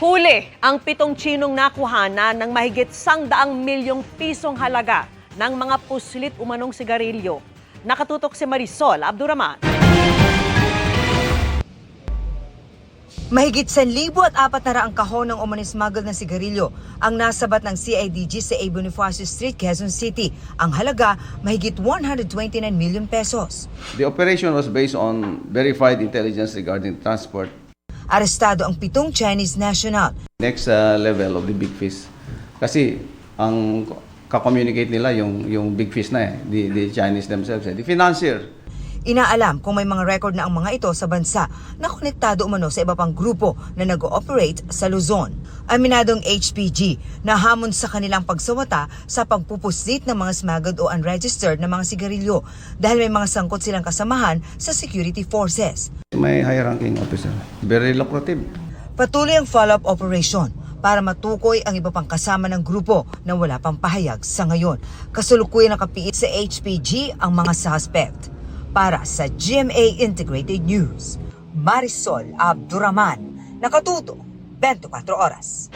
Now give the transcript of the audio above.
Huli ang 7 Tsinong nakuhanan ng mahigit 100 milyong pisong halaga ng mga puslit umanong sigarilyo. Nakatutok si Marisol Abduraman. Mahigit 1,400 kahon ng umani-smuggled na sigarilyo ang nasabat ng CIDG sa A. Bonifacio Street, Quezon City. Ang halaga, mahigit 129 million pesos. The operation was based on verified intelligence regarding transport. Arestado ang 7 Chinese national. Next level of the big fish. Kasi ang ka-communicate nila yung big fish na the Chinese themselves, the financier. Inaalam kung may mga record na ang mga ito sa bansa na konektado umano sa iba pang grupo na nag-ooperate sa Luzon. Aminadong HPG na hamon sa kanilang pagsawata sa pagpupuslit ng mga smuggled o unregistered na mga sigarilyo dahil may mga sangkot silang kasamahan sa security forces. May high-ranking officer. Very lucrative. Patuloy ang follow-up operation para matukoy ang iba pang kasama ng grupo na wala pang pahayag sa ngayon. Kasalukuyan nakapiit sa HPG ang mga suspect. Para sa GMA Integrated News, Marisol Abduraman, nakatuto 24 oras.